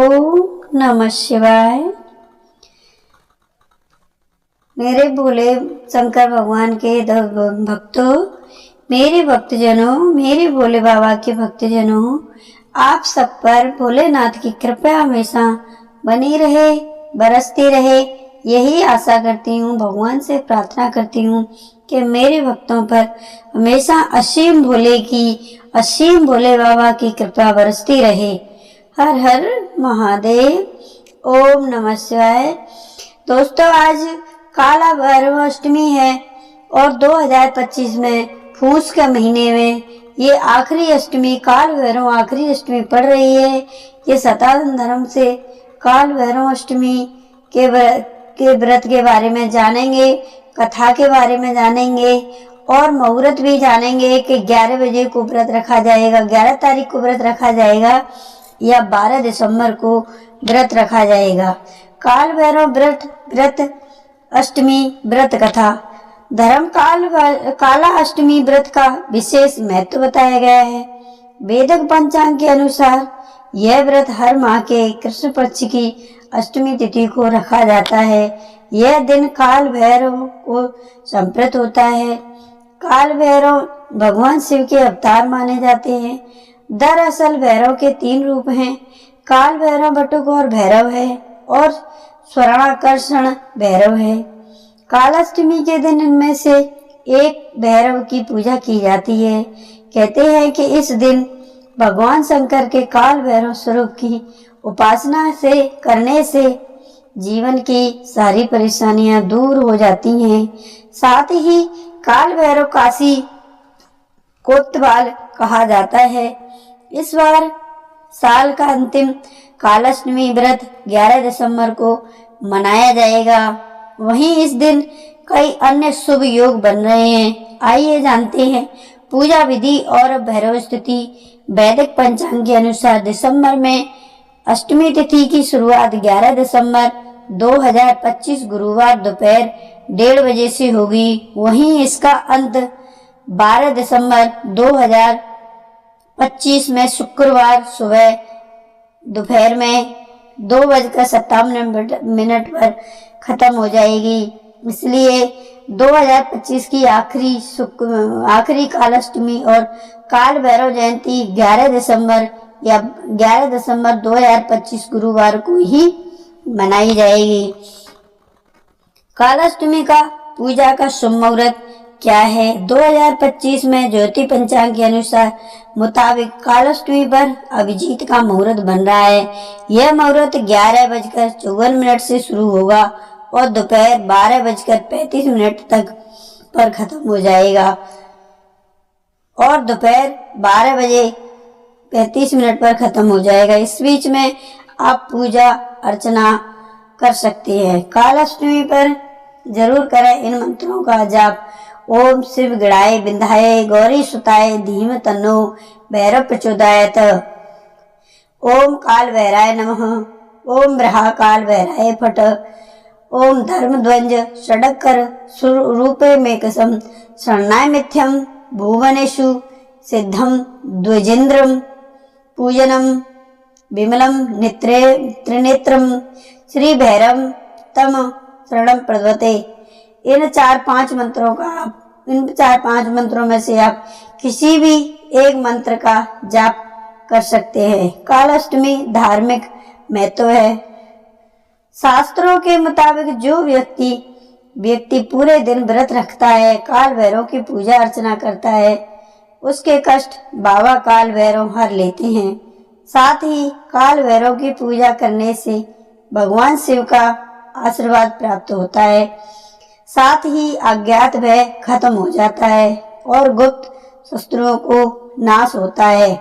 ओम नमः शिवाय। मेरे भोले शंकर भगवान के भक्तों, मेरे भक्तजनों, मेरे भोले बाबा के भक्तजनों, आप सब पर भोलेनाथ की कृपा हमेशा बनी रहे, बरसती रहे, यही आशा करती हूँ, भगवान से प्रार्थना करती हूँ कि मेरे भक्तों पर हमेशा असीम भोले बाबा की कृपा बरसती रहे। हर हर महादेव। ओम नमः शिवाय। दोस्तों, आज काला भैरव अष्टमी है और 2025 में फूस के महीने में ये आखिरी अष्टमी, काल भैरव आखिरी अष्टमी पड़ रही है। ये सनातन धर्म से काल भैरव अष्टमी के व्रत के बारे में जानेंगे, कथा के बारे में जानेंगे और मुहूर्त भी जानेंगे कि 11 बजे को व्रत रखा जाएगा, 11 तारीख को व्रत रखा जाएगा या 12 दिसंबर को व्रत रखा जाएगा। काल भैरव व्रत अष्टमी व्रत कथा। धर्म काला अष्टमी व्रत का विशेष महत्व बताया गया है। वेदिक पंचांग के अनुसार यह व्रत हर माह के कृष्ण पक्ष की अष्टमी तिथि को रखा जाता है। यह दिन काल भैरव को समर्पित होता है। काल भैरव भगवान शिव के अवतार माने जाते हैं। दरअसल भैरव के 3 रूप हैं, काल भैरव, बटुक और भैरव है और स्वर्णाकर्षण भैरव है। कालाष्टमी के दिन इनमें से एक भैरव की पूजा की जाती है। कहते हैं कि इस दिन भगवान शंकर के काल भैरव स्वरूप की उपासना करने से जीवन की सारी परेशानियां दूर हो जाती हैं। साथ ही काल भैरव काशी कोतवाल कहा जाता है। इस बार साल का अंतिम कालाष्टमी व्रत 11 दिसंबर को मनाया जाएगा। वहीं इस दिन कई अन्य शुभ योग बन रहे हैं। आइए जानते हैं पूजा विधि और भैरव स्थिति। वैदिक पंचांग के अनुसार दिसंबर में अष्टमी तिथि की शुरुआत 11 दिसंबर 2025 गुरुवार दोपहर 1:30 बजे से होगी। वहीं इसका अंत 12 दिसंबर 2025 में शुक्रवार सुबह दोपहर में 2:57 पर खत्म हो जाएगी। इसलिए 2025 की आखिरी कालाष्टमी और काल भैरव जयंती 11 दिसंबर 2025 गुरुवार को ही मनाई जाएगी। कालाष्टमी का पूजा का शुभ मुहूर्त क्या है? 2025 में ज्योति पंचांग के अनुसार मुताबिक कालाष्टमी पर अभिजीत का मुहूर्त बन रहा है। यह मुहूर्त 11:54 से शुरू होगा और दोपहर 12:35 तक पर खत्म हो जाएगा और दोपहर 12:35 पर खत्म हो जाएगा। इस बीच में आप पूजा अर्चना कर सकते हैं। कालाष्टमी पर जरूर करें इन मंत्रों का जाप। ओम शिव गणाय विंध्याय गौरी सुताय धीमहि तन्नो भैरव प्रचोदयात्। ओम काल भैराय नमः। ओम ब्रहा काल भैराय फट। ओम धर्म ध्वज षडकर रूपे मेकसम शरणाय मिथ्यम भुवनेषु सिद्धम द्विजेन्द्रम पूजनम विमलम त्रिनेत्रम श्री भैरव तम शरणम प्रदवते। इन 4-5 मंत्रों में से आप किसी भी एक मंत्र का जाप कर सकते हैं। कालाष्टमी धार्मिक महत्व है। शास्त्रों के मुताबिक जो व्यक्ति पूरे दिन व्रत रखता है, काल भैरव की पूजा अर्चना करता है, उसके कष्ट बाबा काल भैरव हर लेते हैं। साथ ही काल भैरव की पूजा करने से भगवान शिव का आशीर्वाद प्राप्त होता है। साथ ही अज्ञात भय खत्म हो जाता है और गुप्त शत्रुओं को नाश होता है।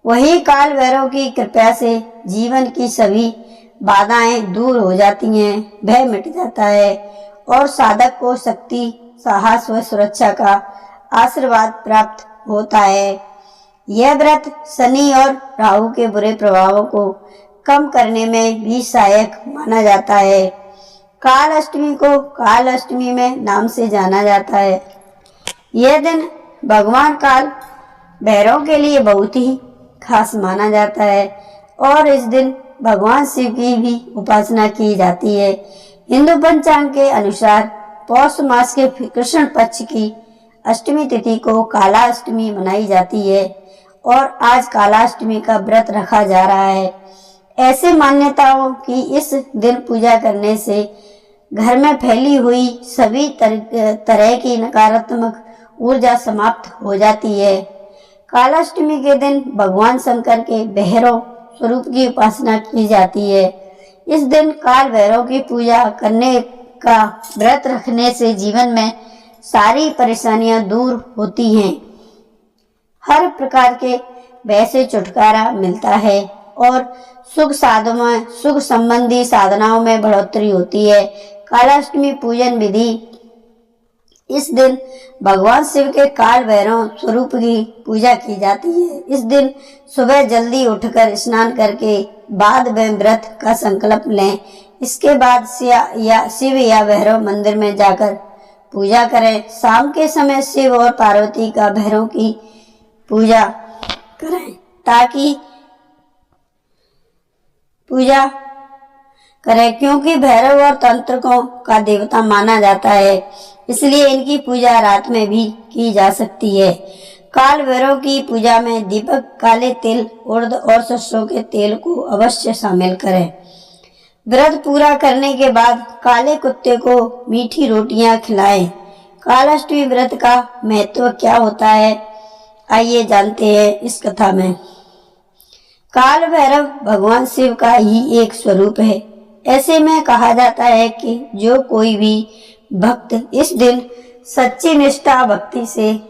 वही काल भैरव की कृपा से जीवन की सभी बाधाएं दूर हो जाती हैं, भय मिट जाता है और साधक को शक्ति, साहस व सुरक्षा का आशीर्वाद प्राप्त होता है। यह व्रत शनि और राहु के बुरे प्रभावों को कम करने में भी सहायक माना जाता है। काल अष्टमी को काल अष्टमी में नाम से जाना जाता है। यह दिन भगवान काल भैरव के लिए बहुत ही खास माना जाता है और इस दिन भगवान शिव की भी उपासना की जाती है। हिंदू पंचांग के अनुसार पौष मास के कृष्ण पक्ष की अष्टमी तिथि को काला अष्टमी मनाई जाती है और आज काला अष्टमी का व्रत रखा जा रहा है। ऐसे मान्यताओं की इस दिन पूजा करने से घर में फैली हुई सभी तरह की नकारात्मक ऊर्जा समाप्त हो जाती है। कालाष्टमी के दिन भगवान शंकर के भैरव स्वरूप की उपासना की जाती है। इस दिन काल भैरव की पूजा करने का व्रत रखने से जीवन में सारी परेशानियां दूर होती हैं, हर प्रकार के भय से छुटकारा मिलता है और सुख संबंधी साधनाओं में बढ़ोतरी होती है। कालाष्टमी पूजन विधि: इस दिन भगवान शिव के काल भैरव स्वरूप की पूजा की जाती है। इस दिन सुबह जल्दी उठकर स्नान करके बाद में व्रत का संकल्प लें। इसके बाद शिव या भैरव मंदिर में जाकर पूजा करें। शाम के समय शिव और पार्वती का भैरव की पूजा करें क्योंकि भैरव और तंत्रकों का देवता माना जाता है, इसलिए इनकी पूजा रात में भी की जा सकती है। काल भैरव की पूजा में दीपक, काले तिल, उड़द और सरसों के तेल को अवश्य शामिल करें। व्रत पूरा करने के बाद काले कुत्ते को मीठी रोटियां खिलाएं। कालाष्टमी व्रत का महत्व क्या होता है, आइए जानते हैं इस कथा में। काल भैरव भगवान शिव का ही एक स्वरूप है। ऐसे में कहा जाता है कि जो कोई भी भक्त इस दिन सच्ची निष्ठा भक्ति से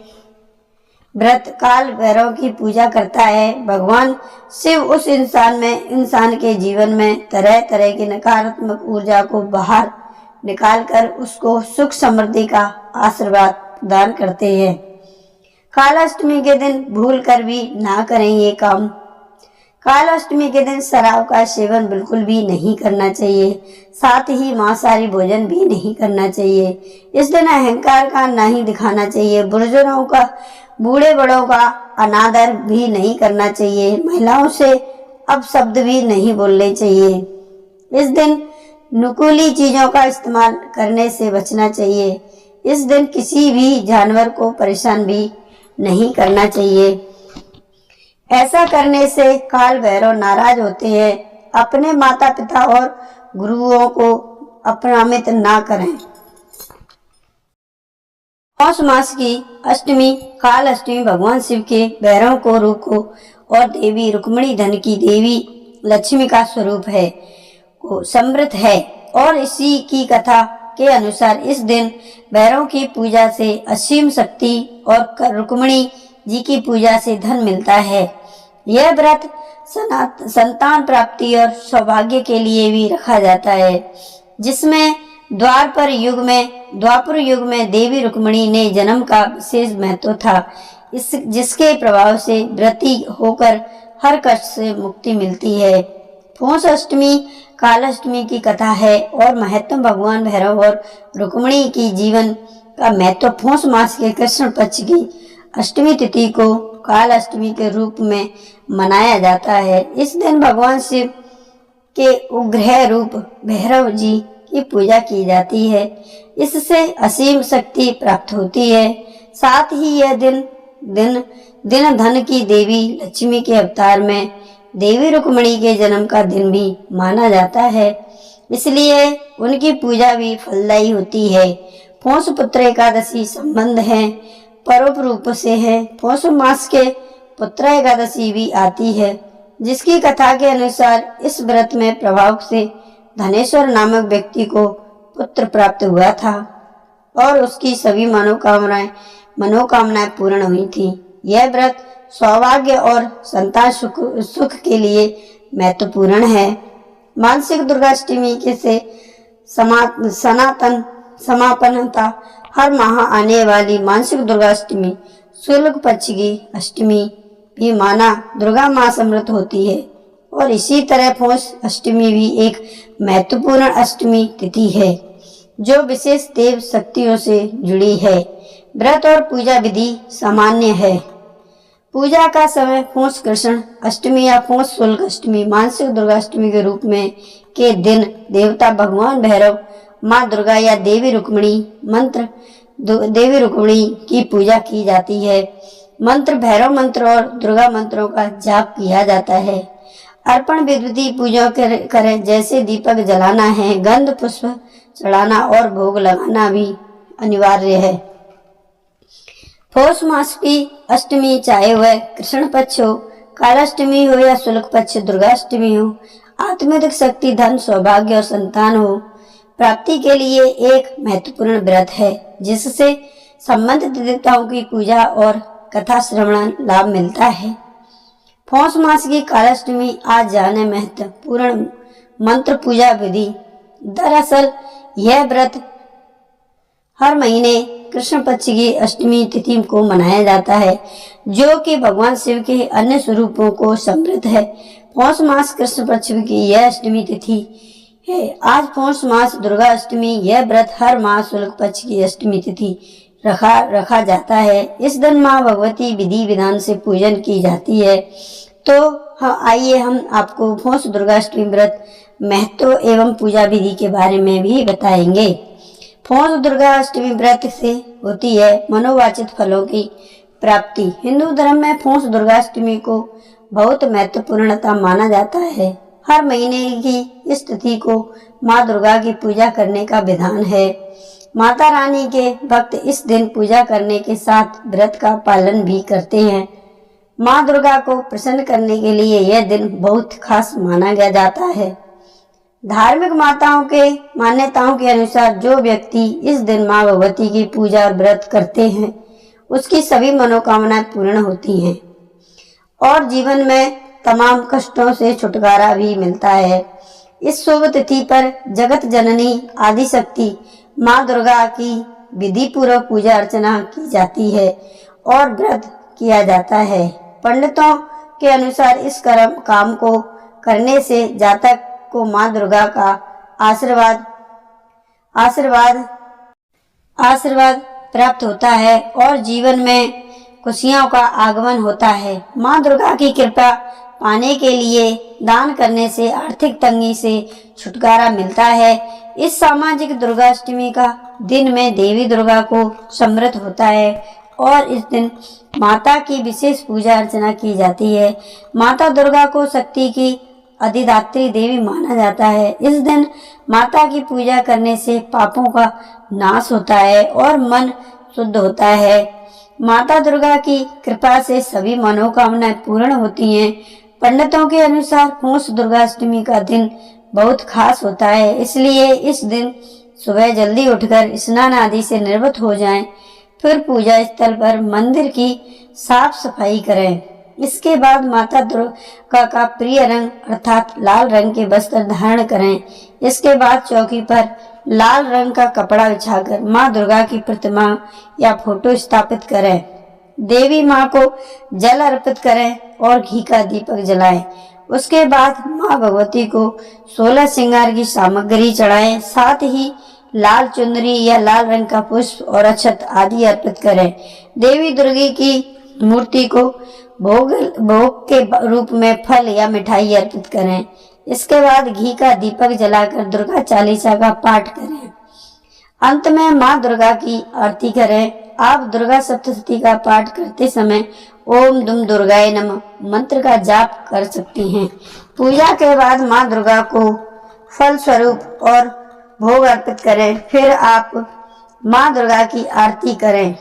व्रत काल भैरव की पूजा करता है, भगवान शिव उस इंसान के जीवन में तरह तरह की नकारात्मक ऊर्जा को बाहर निकालकर उसको सुख समृद्धि का आशीर्वाद प्रदान करते हैं। कालाष्टमी के दिन भूल कर भी ना करें ये काम। कालाष्टमी के दिन शराब का सेवन बिल्कुल भी नहीं करना चाहिए, साथ ही मांसाहारी भोजन भी नहीं करना चाहिए। इस दिन अहंकार का नहीं दिखाना चाहिए। बुजुर्गों का, बूढ़े बड़ों का अनादर भी नहीं करना चाहिए। महिलाओं से अपशब्द भी नहीं बोलने चाहिए। इस दिन नुकीली चीजों का इस्तेमाल करने से बचना चाहिए। इस दिन किसी भी जानवर को परेशान भी नहीं करना चाहिए। ऐसा करने से काल भैरव नाराज होते हैं। अपने माता पिता और गुरुओं को अपमानित ना करें। पौष मास की अष्टमी काल अष्टमी भगवान शिव के भैरव को रूप को और देवी रुक्मिणी धन की देवी लक्ष्मी का स्वरूप है, को समृद्ध है और इसी की कथा के अनुसार इस दिन भैरव की पूजा से असीम शक्ति और रुक्मिणी जी की पूजा से धन मिलता है। यह व्रत संतान प्राप्ति और सौभाग्य के लिए भी रखा जाता है, जिसमें द्वापर युग में देवी रुक्मिणी ने जन्म का विशेष महत्व था, जिसके प्रभाव से व्रती होकर हर कष्ट से मुक्ति मिलती है। पौष अष्टमी कालाष्टमी की कथा है और महत्व भगवान भैरव और रुक्मिणी की जीवन का महत्व पौष मास के कृष्ण पक्ष की अष्टमी तिथि को काल अष्टमी के रूप में मनाया जाता है। इस दिन भगवान शिव के उग्र रूप भैरव जी की पूजा की जाती है। इससे असीम शक्ति प्राप्त होती है। साथ ही यह दिन धन की देवी लक्ष्मी के अवतार में देवी रुक्मिणी के जन्म का दिन भी माना जाता है, इसलिए उनकी पूजा भी फलदायी होती है। पौष पुत्र एकादशी संबंध है परोप रूप से है। पौष मास के पुत्र एकादशी भी आती है, जिसकी कथा के अनुसार इस व्रत में प्रभाव से धनेश्वर नामक व्यक्ति को पुत्र प्राप्त हुआ था और उसकी सभी मनोकामनाएं पूर्ण हुई थी। यह व्रत सौभाग्य और संतान सुख के लिए महत्वपूर्ण है। मासिक दुर्गाष्टमी के से समापन था। हर माह आने वाली मासिक दुर्गाष्टमी शुक्ल पक्ष की अष्टमी भी माना दुर्गा मां समृद्ध होती है और इसी तरह पौष अष्टमी भी एक महत्वपूर्ण अष्टमी तिथि है जो विशेष देव शक्तियों से जुड़ी है। व्रत और पूजा विधि सामान्य है। पूजा का समय पौष कृष्ण अष्टमी या पौष शुल्क अष्टमी मानसिक दुर्गाष्टमी के रूप में के दिन देवता भगवान भैरव, माँ दुर्गा या देवी रुक्मिणी की पूजा की जाती है। मंत्र भैरव मंत्र और दुर्गा मंत्रों का जाप किया जाता है। अर्पण विधि पूजा करें, जैसे दीपक जलाना है, गंध पुष्प चढ़ाना और भोग लगाना भी अनिवार्य है। पौष मास की अष्टमी, चाहे वह कृष्ण पक्ष हो, कालाष्टमी हो या शुक्ल पक्ष दुर्गाष्टमी हो, आत्मिक शक्ति, धन, सौभाग्य और संतान हो प्राप्ति के लिए एक महत्वपूर्ण व्रत है, जिससे संबंधित देवताओं की पूजा और कथा श्रवण लाभ मिलता है। पौष मास की कालाष्टमी आज जाने महत्वपूर्ण मंत्र पूजा विधि। दरअसल यह व्रत हर महीने कृष्ण पक्ष की अष्टमी तिथि को मनाया जाता है, जो कि भगवान शिव के अन्य स्वरूपों को समृद्ध है। पौष मास कृष्ण पक्ष की यह अष्टमी तिथि है। आज पौष मास दुर्गा अष्टमी, यह व्रत हर मास शुक्ल पक्ष की अष्टमी तिथि रखा जाता है। इस दिन माँ भगवती विधि विधान से पूजन की जाती है। तो आइए हम आपको पौष दुर्गाष्टमी व्रत महत्व एवं पूजा विधि के बारे में भी बताएंगे। पौष दुर्गाष्टमी व्रत से होती है मनोवांछित फलों की प्राप्ति। हिंदू धर्म में पौष दुर्गाष्टमी को बहुत महत्वपूर्णता माना जाता है। हर महीने की इस तिथि को माँ दुर्गा की पूजा करने का विधान है। माता रानी के भक्त इस दिन पूजा करने के साथ व्रत का पालन भी करते हैं। माँ दुर्गा को प्रसन्न करने के लिए यह दिन बहुत खास माना गया जाता है। धार्मिक मान्यताओं के अनुसार जो व्यक्ति इस दिन माँ भगवती की पूजा और व्रत करते हैं, उसकी सभी मनोकामनाएं पूर्ण होती हैं और जीवन में तमाम कष्टों से छुटकारा भी मिलता है। इस शुभ तिथि पर जगत जननी आदि शक्ति माँ दुर्गा की विधि पूर्वक पूजा अर्चना की जाती है और व्रत किया जाता है। पंडितों के अनुसार इस काम को करने से जातक को माँ दुर्गा का आशीर्वाद प्राप्त होता है और जीवन में खुशियों का आगमन होता है। माँ दुर्गा की कृपा पाने के लिए दान करने से आर्थिक तंगी से छुटकारा मिलता है। इस सामाजिक दुर्गाष्टमी का दिन में देवी दुर्गा को समृद्ध होता है और इस दिन माता की विशेष पूजा अर्चना की जाती है। माता दुर्गा को शक्ति की अधिदात्री देवी माना जाता है। इस दिन माता की पूजा करने से पापों का नाश होता है और मन शुद्ध होता है। माता दुर्गा की कृपा से सभी मनोकामनाएं पूर्ण होती हैं। पंडितों के अनुसार पौष दुर्गाष्टमी का दिन बहुत खास होता है, इसलिए इस दिन सुबह जल्दी उठकर स्नान आदि से निवृत्त हो जाएं, फिर पूजा स्थल पर मंदिर की साफ सफाई करें। इसके बाद माता दुर्गा का प्रिय रंग अर्थात लाल रंग के वस्त्र धारण करें। इसके बाद चौकी पर लाल रंग का कपड़ा बिछाकर माँ दुर्गा की प्रतिमा या फोटो स्थापित करें। देवी माँ को जल अर्पित करें और घी का दीपक जलाएं। उसके बाद माँ भगवती को 16 श्रृंगार की सामग्री चढ़ाएं। साथ ही लाल चुनरी या लाल रंग का पुष्प और अक्षत आदि अर्पित करें। देवी दुर्गा की मूर्ति को भोग के रूप में फल या मिठाई अर्पित करें। इसके बाद घी का दीपक जलाकर दुर्गा चालीसा का पाठ करें। अंत में माँ दुर्गा की आरती करें। आप दुर्गा सप्तशती का पाठ करते समय ओम दुम दुर्गाय नमः मंत्र का जाप कर सकती हैं। पूजा के बाद माँ दुर्गा को फल स्वरूप और भोग अर्पित करें। फिर आप माँ दुर्गा की आरती करें।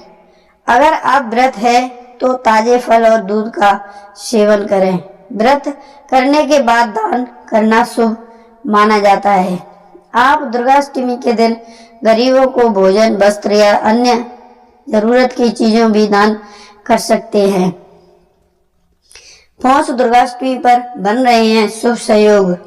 अगर आप व्रत है तो ताजे फल और दूध का सेवन करें। व्रत करने के बाद दान करना शुभ माना जाता है। आप दुर्गाष्टमी के दिन गरीबों को भोजन, वस्त्र या अन्य जरूरत की चीजों भी दान कर सकते हैं। पौष दुर्गाष्टमी पर बन रहे हैं शुभ संयोग।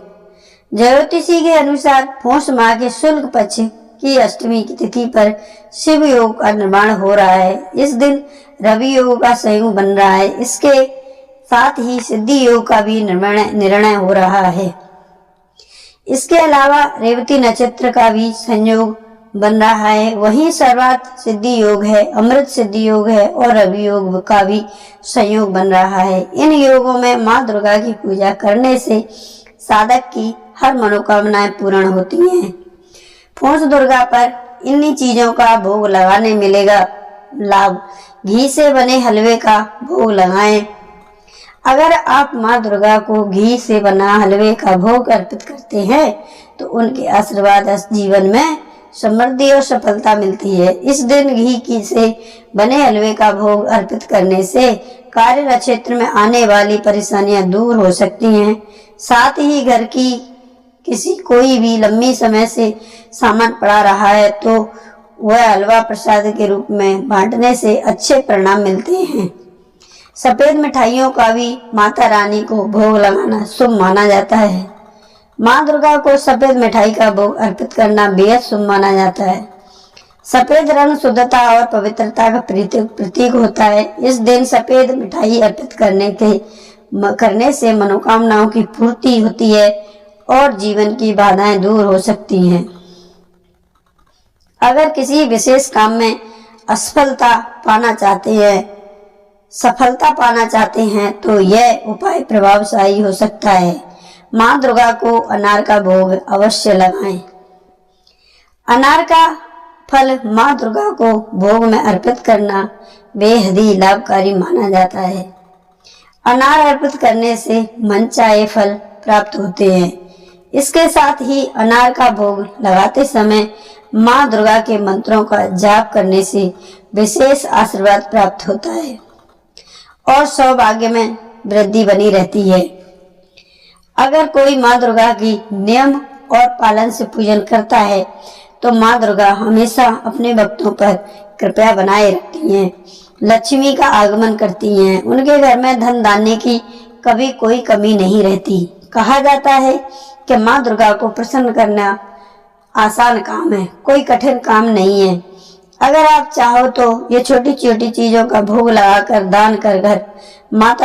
ज्योतिषी के अनुसार पौष माह के शुक्ल पक्ष की अष्टमी की तिथि पर शिव योग का निर्माण हो रहा है। इस दिन रवि योग का संयोग बन रहा है। इसके साथ ही सिद्धि योग का भी निर्णय हो रहा है। इसके अलावा रेवती नक्षत्र का भी संयोग बन रहा है, वहीं सर्वार्थ सिद्धि योग है, अमृत सिद्धि योग है और अभियोग का भी संयोग बन रहा है। इन योगों में माँ दुर्गा की पूजा करने से साधक की हर मनोकामनाएं पूर्ण होती हैं। पूंछ दुर्गा पर इन्हीं चीजों का भोग लगाने मिलेगा लाभ। घी से बने हलवे का भोग लगाएं। अगर आप माँ दुर्गा को घी से बना हलवे का भोग अर्पित करते हैं तो उनके आशीर्वाद जीवन में समृद्धि और सफलता मिलती है। इस दिन घी की से बने हलवे का भोग अर्पित करने से कार्य क्षेत्र में आने वाली परेशानियां दूर हो सकती हैं। साथ ही घर की कोई भी लंबी समय से सामान पड़ा रहा है तो वह हलवा प्रसाद के रूप में बांटने से अच्छे परिणाम मिलते हैं। सफेद मिठाइयों का भी माता रानी को भोग लगाना शुभ माना जाता है। माँ दुर्गा को सफेद मिठाई का भोग अर्पित करना बेहद शुभ माना जाता है। सफेद रंग शुद्धता और पवित्रता का प्रतीक होता है। इस दिन सफेद मिठाई अर्पित करने से मनोकामनाओं की पूर्ति होती है और जीवन की बाधाएं दूर हो सकती हैं। अगर किसी विशेष काम में सफलता पाना चाहते हैं तो यह उपाय प्रभावशाली हो सकता है। माँ दुर्गा को अनार का भोग अवश्य लगाएं। अनार का फल माँ दुर्गा को भोग में अर्पित करना बेहद ही लाभकारी माना जाता है। अनार अर्पित करने से मनचाहे फल प्राप्त होते हैं। इसके साथ ही अनार का भोग लगाते समय माँ दुर्गा के मंत्रों का जाप करने से विशेष आशीर्वाद प्राप्त होता है और सौभाग्य में वृद्धि बनी रहती है। अगर कोई माँ दुर्गा की नियम और पालन से पूजन करता है तो माँ दुर्गा हमेशा अपने भक्तों पर कृपा बनाए रखती हैं, लक्ष्मी का आगमन करती हैं। उनके घर में धन धान्य की कभी कोई कमी नहीं रहती। कहा जाता है कि माँ दुर्गा को प्रसन्न करना आसान काम है, कोई कठिन काम नहीं है। अगर आप चाहो तो ये छोटी छोटी चीजों का भोग लगाकर दान कर घर माता